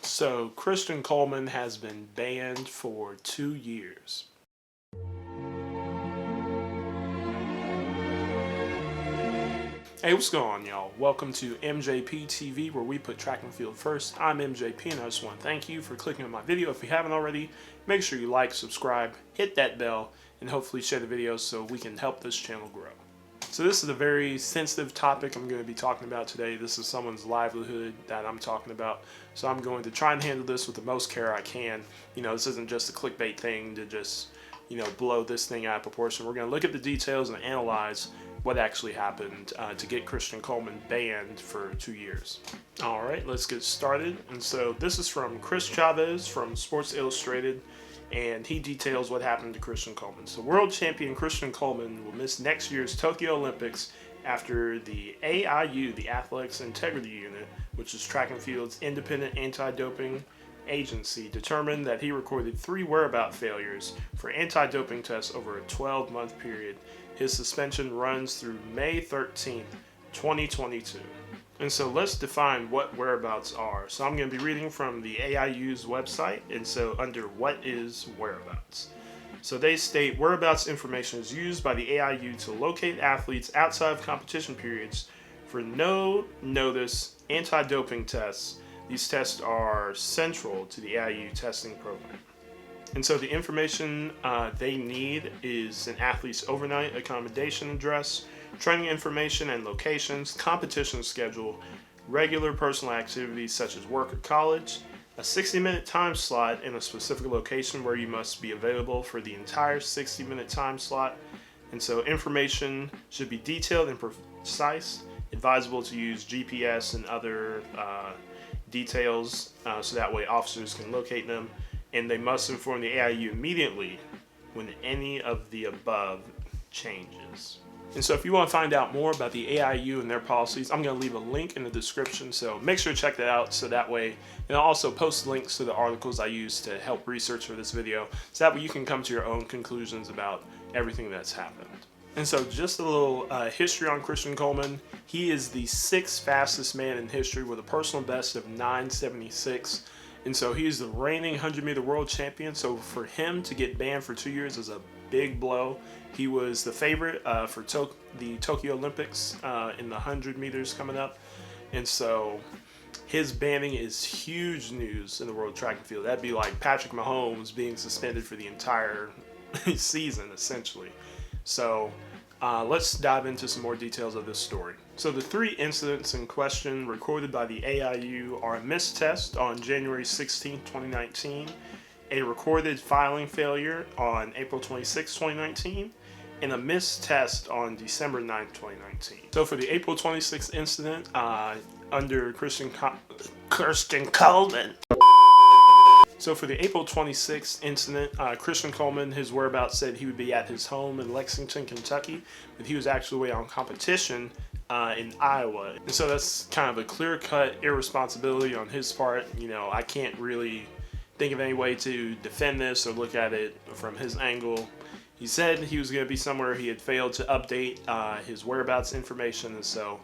So Christian Coleman has been banned for 2 years. Hey, what's going on, y'all? Welcome to MJPTV, where we put track and field first. I'm MJP, and I just want to thank you for clicking on my video. If you haven't already, make sure you like, subscribe, hit that bell, and hopefully share the video so we can help this channel grow. So this is a very sensitive topic I'm going to be talking about today. This is someone's livelihood that I'm talking about. So I'm going to try and handle this with the most care I can. This isn't just a clickbait thing to just, blow this thing out of proportion. We're going to look at the details and analyze what actually happened to get Christian Coleman banned for 2 years. All right, let's get started. And so this is from Chris Chavez from Sports Illustrated, and he details what happened to Christian Coleman. So world champion Christian Coleman will miss next year's Tokyo Olympics after the AIU, the Athletics Integrity Unit, which is track and field's independent anti-doping agency, determined that he recorded 3 whereabout failures for anti-doping tests over a 12-month period. His suspension runs through May 13th, 2022. And so let's define what whereabouts are. So I'm going to be reading from the AIU's website, and so under what is whereabouts. So they state whereabouts information is used by the AIU to locate athletes outside of competition periods for no notice anti-doping tests. These tests are central to the AIU testing program. And so the information they need is an athlete's overnight accommodation address, training information and locations, competition schedule, regular personal activities such as work or college, a 60-minute time slot in a specific location where you must be available for the entire 60-minute time slot. And so information should be detailed and precise, advisable to use GPS and other details so that way officers can locate them. And they must inform the AIU immediately when any of the above changes. And so if you want to find out more about the AIU and their policies, I'm going to leave a link in the description, so make sure to check that out so that way, and I'll also post links to the articles I use to help research for this video, so that way you can come to your own conclusions about everything that's happened. And so just a little history on Christian Coleman. He is the 6th fastest man in history with a personal best of 9:76. And so he's the reigning 100-meter world champion. So for him to get banned for 2 years is a big blow. He was the favorite for the Tokyo Olympics in the 100 meters coming up. And so his banning is huge news in the world track and field. That'd be like Patrick Mahomes being suspended for the entire season, essentially. So let's dive into some more details of this story. So the 3 incidents in question recorded by the AIU are a missed test on January 16, 2019, a recorded filing failure on April 26, 2019, and a missed test on December 9, 2019. So for the April 26th incident, under Christian Coleman. So for the April 26th incident, Christian Coleman, his whereabouts said he would be at his home in Lexington, Kentucky, but he was actually away on competition in Iowa. And so that's kind of a clear-cut irresponsibility on his part. I can't really think of any way to defend this or look at it from his angle. He said he was going to be somewhere. He had failed to update his whereabouts information, and so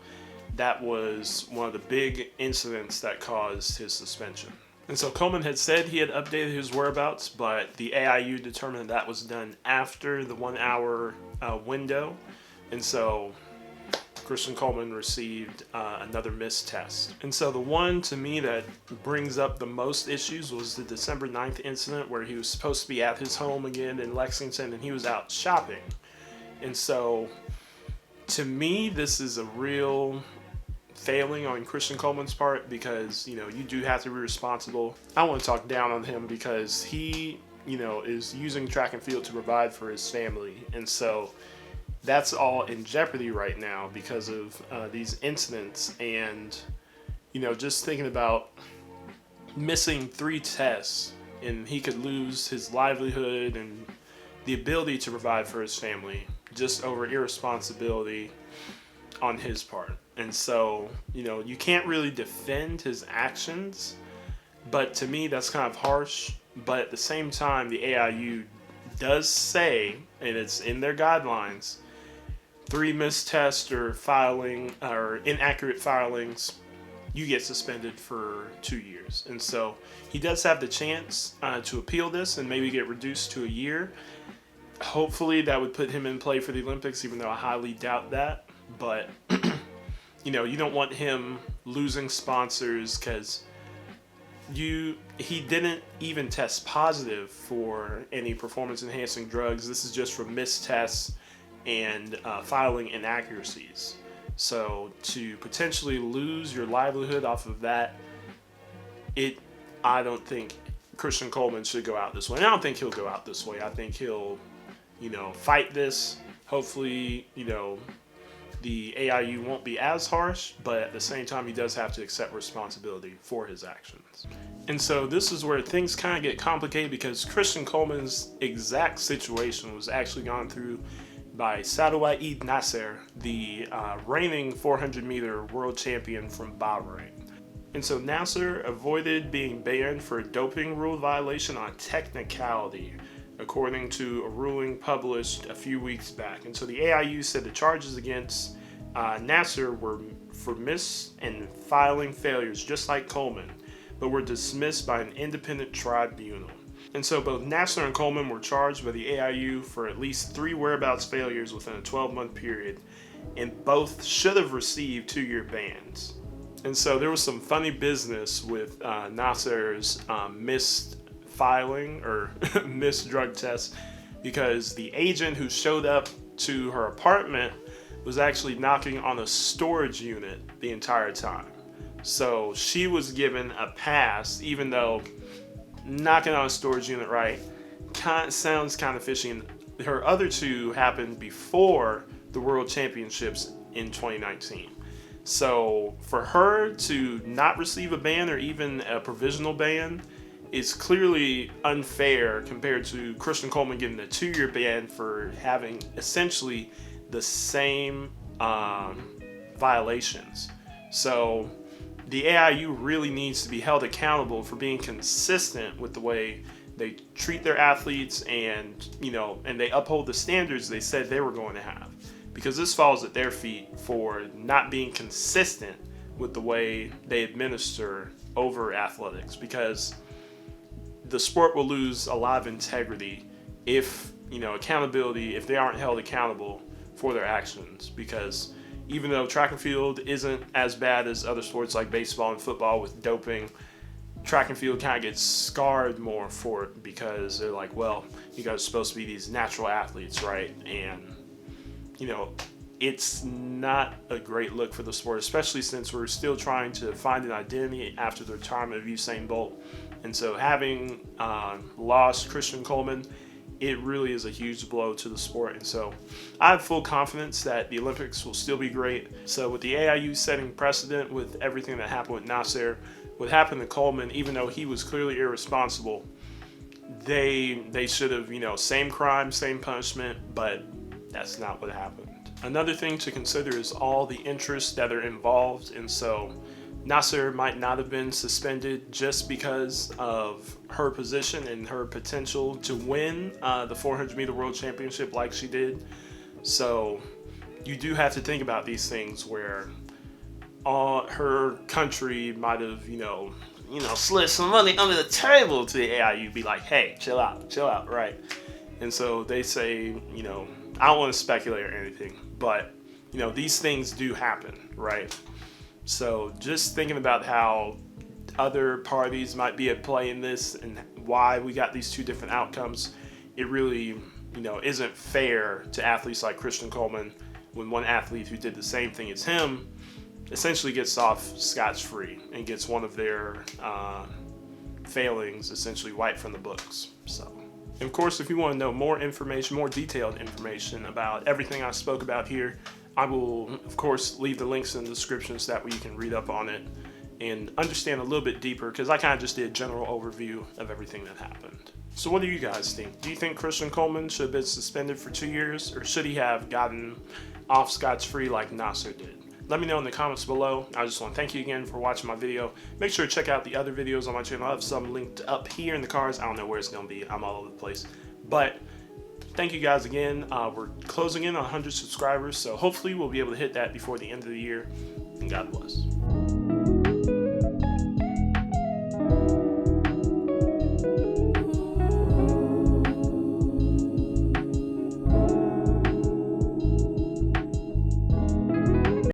that was one of the big incidents that caused his suspension. And so Coleman had said he had updated his whereabouts, but the AIU determined that was done after the 1-hour window. And so Christian Coleman received another missed test. And so the one to me that brings up the most issues was the December 9th incident where he was supposed to be at his home again in Lexington and he was out shopping. And so to me, this is a real failing on Christian Coleman's part because, you do have to be responsible. I want to talk down on him because he, is using track and field to provide for his family. And so that's all in jeopardy right now because of these incidents. And, just thinking about missing 3 tests and he could lose his livelihood and the ability to provide for his family just over irresponsibility on his part. And so, you can't really defend his actions, but to me that's kind of harsh. But at the same time, the AIU does say, and it's in their guidelines, 3 missed tests or filing or inaccurate filings you get suspended for 2 years. And so he does have the chance to appeal this and maybe get reduced to a year. Hopefully that would put him in play for the Olympics, even though I highly doubt that. But, you don't want him losing sponsors because he didn't even test positive for any performance-enhancing drugs. This is just from missed tests and filing inaccuracies. So to potentially lose your livelihood off of that, I don't think Christian Coleman should go out this way. And I don't think he'll go out this way. I think he'll, fight this. Hopefully, the AIU won't be as harsh, but at the same time, he does have to accept responsibility for his actions. And so this is where things kind of get complicated, because Christian Coleman's exact situation was actually gone through by Sadouaid Nasser, the reigning 400-meter world champion from Bahrain. And so Nasser avoided being banned for a doping rule violation on technicality, according to a ruling published a few weeks back. And so the AIU said the charges against Nasser were for miss and filing failures, just like Coleman, but were dismissed by an independent tribunal. And so both Nasser and Coleman were charged by the AIU for at least 3 whereabouts failures within a 12-month period, and both should have received 2-year bans. And so there was some funny business with Nasser's missed filing or missed drug tests, because the agent who showed up to her apartment was actually knocking on a storage unit the entire time. So she was given a pass, even though knocking on a storage unit, right, sounds kind of fishy. And her other 2 happened before the World Championships in 2019. So for her to not receive a ban or even a provisional ban is clearly unfair compared to Christian Coleman getting a 2-year ban for having essentially the same violations. So the AIU really needs to be held accountable for being consistent with the way they treat their athletes, and and they uphold the standards they said they were going to have, because this falls at their feet for not being consistent with the way they administer over athletics, because the sport will lose a lot of integrity if accountability, if they aren't held accountable for their actions. Because even though track and field isn't as bad as other sports like baseball and football with doping, track and field kind of gets scarred more for it, because they're like, well, you guys are supposed to be these natural athletes, right? And it's not a great look for the sport, especially since we're still trying to find an identity after the retirement of Usain Bolt. And so having lost Christian Coleman, it really is a huge blow to the sport. And so I have full confidence that the Olympics will still be great. So with the AIU setting precedent with everything that happened with Nasser, what happened to Coleman, even though he was clearly irresponsible, they should have, same crime, same punishment, but that's not what happened. Another thing to consider is all the interests that are involved. And so Nasser might not have been suspended just because of her position and her potential to win the 400-meter world championship like she did. So you do have to think about these things where her country might have, slid some money under the table to the AIU, be like, hey, chill out, right? And so they say, I don't want to speculate or anything, but, these things do happen, right? So just thinking about how other parties might be at play in this and why we got these 2 different outcomes, it really, isn't fair to athletes like Christian Coleman when one athlete who did the same thing as him essentially gets off scotch-free and gets one of their failings essentially wiped from the books. So, and of course, if you want to know more information, more detailed information about everything I spoke about here, I will, of course, leave the links in the description so that way you can read up on it and understand a little bit deeper, because I kind of just did a general overview of everything that happened. So what do you guys think? Do you think Christian Coleman should have been suspended for 2 years, or should he have gotten off scotch-free like Nasser did? Let me know in the comments below. I just want to thank you again for watching my video. Make sure to check out the other videos on my channel. I have some linked up here in the cards. I don't know where it's going to be. I'm all over the place. But thank you guys again. We're closing in on 100 subscribers, so hopefully we'll be able to hit that before the end of the year. And God bless.